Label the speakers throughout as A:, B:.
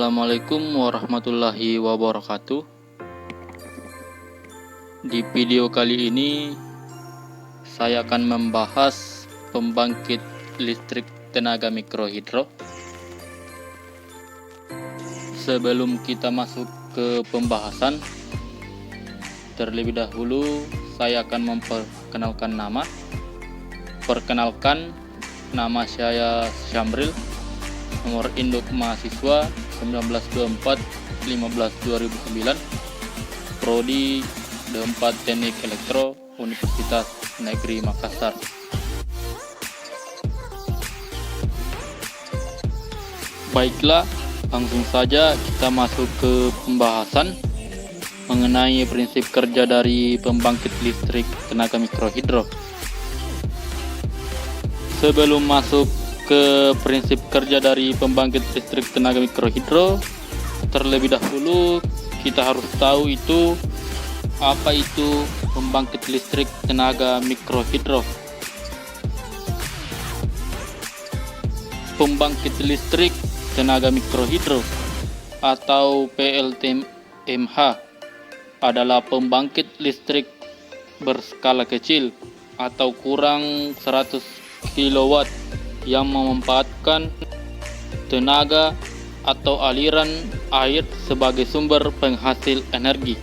A: Assalamualaikum warahmatullahi wabarakatuh. Di video kali ini saya akan membahas pembangkit listrik tenaga mikrohidro. Sebelum kita masuk ke pembahasan, terlebih dahulu saya akan memperkenalkan nama. Perkenalkan, nama saya Syamril. Nomor induk mahasiswa 1924-15-2009, Prodi D4 Teknik Elektro, Universitas Negeri Makassar. Baiklah, langsung saja kita masuk ke pembahasan mengenai prinsip kerja dari pembangkit listrik tenaga mikrohidro. Sebelum masuk ke prinsip kerja dari pembangkit listrik tenaga mikrohidro, terlebih dahulu kita harus tahu apa itu pembangkit listrik tenaga mikrohidro. Pembangkit listrik tenaga mikrohidro atau PLTMH adalah pembangkit listrik berskala kecil atau kurang 100 kW yang memanfaatkan tenaga atau aliran air sebagai sumber penghasil energi.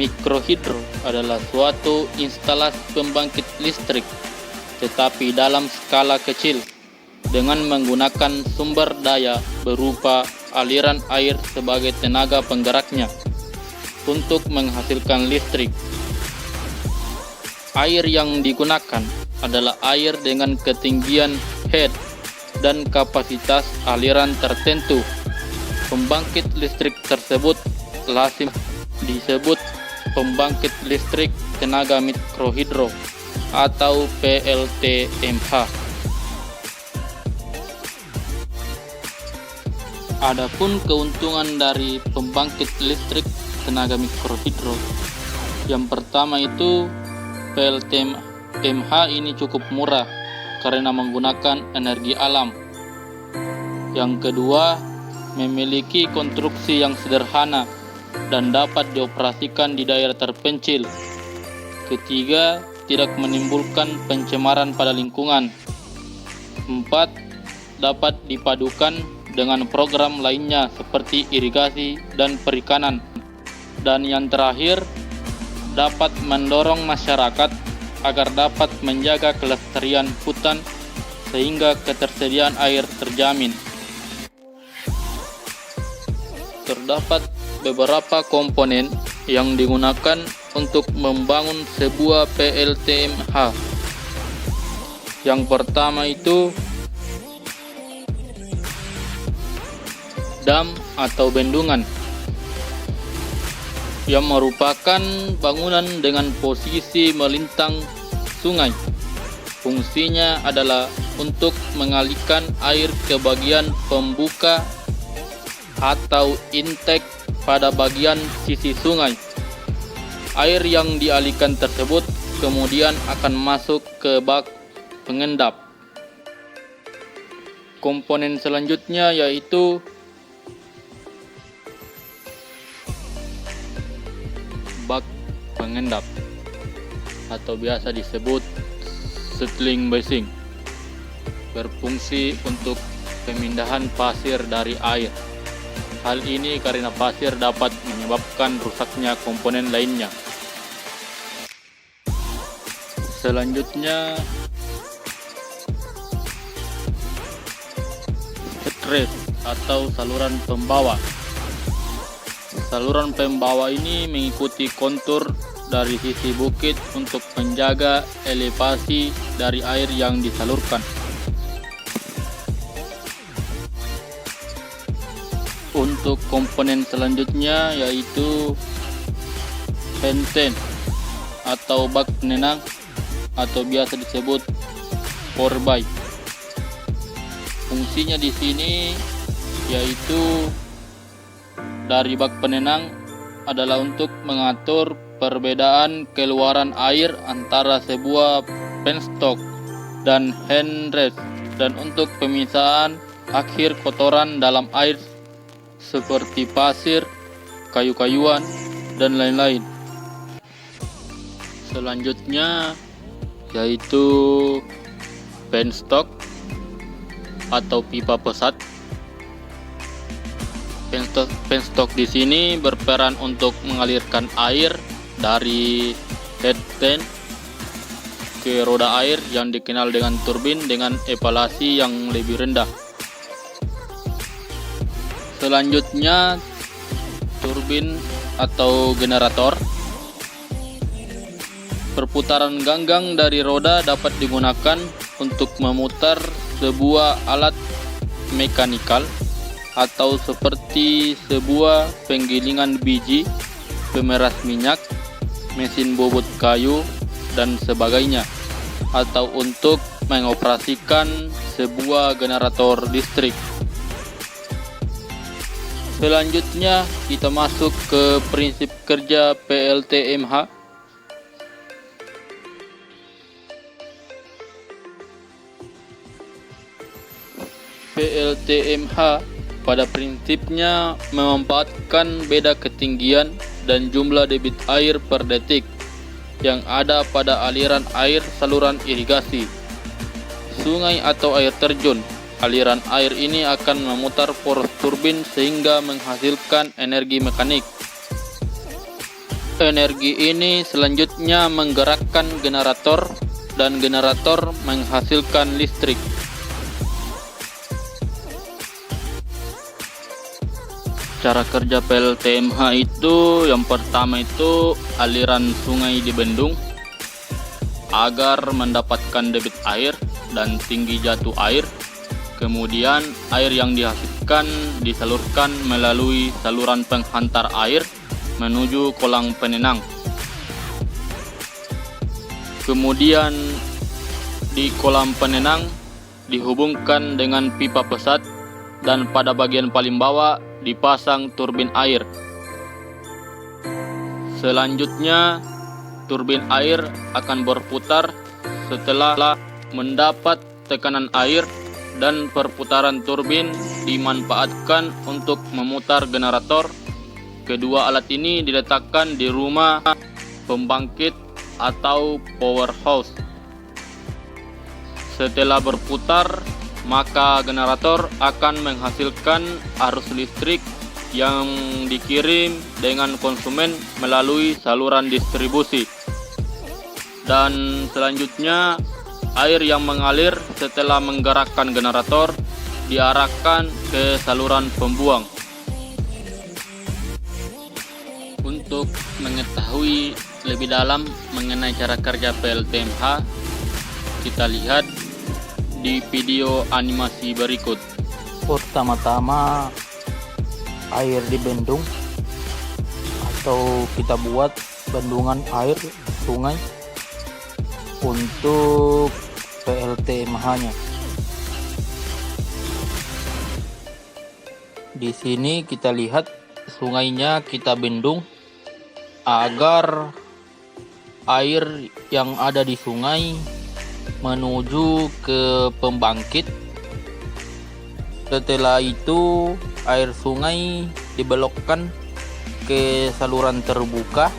A: Mikrohidro adalah suatu instalasi pembangkit listrik, tetapi dalam skala kecil, dengan menggunakan sumber daya berupa aliran air sebagai tenaga penggeraknya untuk menghasilkan listrik. Air yang digunakan adalah air dengan ketinggian head dan kapasitas aliran tertentu. Pembangkit listrik tersebut lazim disebut pembangkit listrik tenaga mikrohidro atau PLTMH. Adapun keuntungan dari pembangkit listrik tenaga mikrohidro, yang pertama itu PLTMH ini cukup murah karena menggunakan energi alam. Yang kedua, memiliki konstruksi yang sederhana dan dapat dioperasikan di daerah terpencil. Ketiga, tidak menimbulkan pencemaran pada lingkungan. 4, dapat dipadukan dengan program lainnya seperti irigasi dan perikanan. Dan yang terakhir, dapat mendorong masyarakat agar dapat menjaga kelestarian hutan sehingga ketersediaan air terjamin. Terdapat beberapa komponen yang digunakan untuk membangun sebuah PLTMH. Yang pertama itu dam atau bendungan, yang merupakan bangunan dengan posisi melintang sungai. Fungsinya adalah untuk mengalirkan air ke bagian pembuka atau intake pada bagian sisi sungai. Air yang dialirkan tersebut kemudian akan masuk ke bak pengendap. Komponen selanjutnya yaitu bak pengendap atau biasa disebut settling basin, berfungsi untuk pemindahan pasir dari air. Hal ini karena pasir dapat menyebabkan rusaknya komponen lainnya. Selanjutnya, headrest atau saluran pembawa. Saluran pembawa ini mengikuti kontur dari sisi bukit untuk menjaga elevasi dari air yang disalurkan. Untuk komponen selanjutnya yaitu venten atau bak penenang atau biasa disebut pour-by. Fungsinya di sini yaitu dari bak penenang adalah untuk mengatur perbedaan keluaran air antara sebuah penstock dan handrest, dan untuk pemisahan akhir kotoran dalam air seperti pasir, kayu-kayuan, dan lain-lain. Selanjutnya yaitu penstock atau pipa pesat. Penstock di sini berperan untuk mengalirkan air dari head tank ke roda air yang dikenal dengan turbin dengan evaluasi yang lebih rendah. Selanjutnya turbin atau generator. Perputaran ganggang dari roda dapat digunakan untuk memutar sebuah alat mekanikal atau seperti sebuah penggilingan biji, pemeras minyak, mesin bobot kayu, dan sebagainya, atau untuk mengoperasikan sebuah generator listrik. Selanjutnya kita masuk ke prinsip kerja PLTMH. PLTMH pada prinsipnya memanfaatkan beda ketinggian dan jumlah debit air per detik yang ada pada aliran air saluran irigasi, sungai atau air terjun. Aliran air ini akan memutar poros turbin sehingga menghasilkan energi mekanik. Energi ini selanjutnya menggerakkan generator dan generator menghasilkan listrik. Cara kerja PLTMH itu yang pertama itu aliran sungai dibendung agar mendapatkan debit air dan tinggi jatuh air. Kemudian air yang dihasilkan disalurkan melalui saluran penghantar air menuju kolam penenang. Kemudian di kolam penenang dihubungkan dengan pipa pesat dan pada bagian paling bawah dipasang turbin air. Selanjutnya turbin air akan berputar setelah mendapat tekanan air dan perputaran turbin dimanfaatkan untuk memutar generator. Kedua alat ini diletakkan di rumah pembangkit atau powerhouse. Setelah berputar, maka generator akan menghasilkan arus listrik yang dikirim dengan konsumen melalui saluran distribusi. Dan selanjutnya air yang mengalir setelah menggerakkan generator diarahkan ke saluran pembuang. Untuk mengetahui lebih dalam mengenai cara kerja PLTMH, kita lihat di video animasi berikut.
B: Pertama-tama air dibendung atau kita buat bendungan air sungai untuk PLTMH-nya. Di sini kita lihat sungainya kita bendung agar air yang ada di sungai menuju ke pembangkit. Setelah itu air sungai dibelokkan ke saluran terbuka.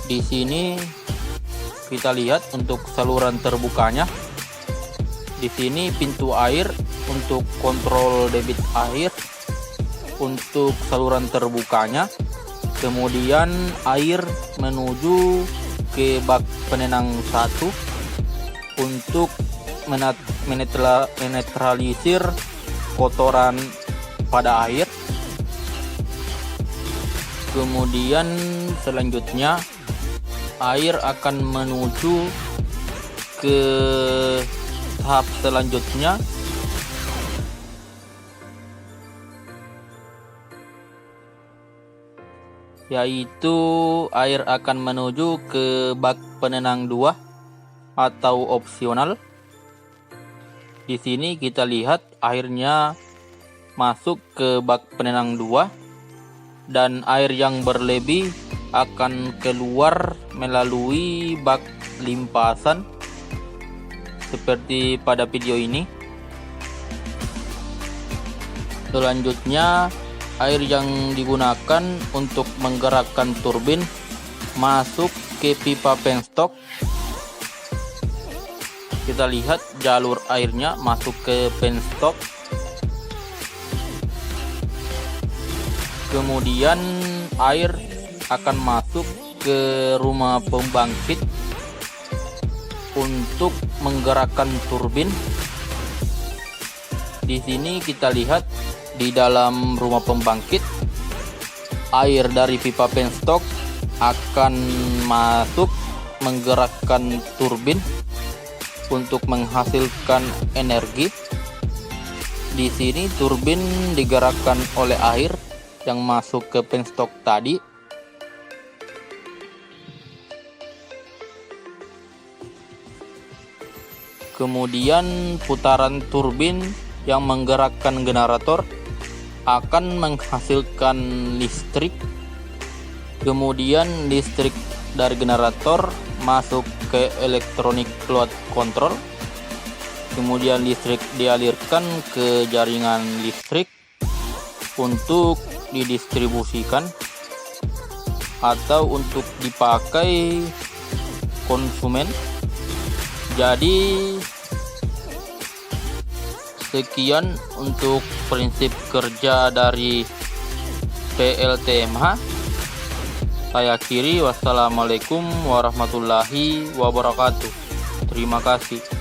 B: Di sini kita lihat untuk saluran terbukanya. Di sini pintu air untuk kontrol debit air untuk saluran terbukanya. Kemudian air menuju ke bak penenang 1 untuk menetralisir kotoran pada air. Kemudian selanjutnya air akan menuju ke tahap selanjutnya, yaitu air akan menuju ke bak penenang 2 atau opsional. Di sini kita lihat airnya masuk ke bak penenang 2 dan air yang berlebih akan keluar melalui bak limpasan seperti pada video ini. Selanjutnya, air yang digunakan untuk menggerakkan turbin masuk ke pipa penstock. Kita lihat jalur airnya masuk ke penstock. Kemudian air akan masuk ke rumah pembangkit untuk menggerakkan turbin. Di sini kita lihat di dalam rumah pembangkit, air dari pipa penstock akan masuk menggerakkan turbin untuk menghasilkan energi. Di sini turbin digerakkan oleh air yang masuk ke penstock tadi. Kemudian putaran turbin yang menggerakkan generator akan menghasilkan listrik. Kemudian listrik dari generator masuk ke elektronik load control. Kemudian listrik dialirkan ke jaringan listrik untuk didistribusikan atau untuk dipakai konsumen. Jadi sekian untuk prinsip kerja dari PLTMH. Saya akhiri, wassalamualaikum warahmatullahi wabarakatuh. Terima kasih.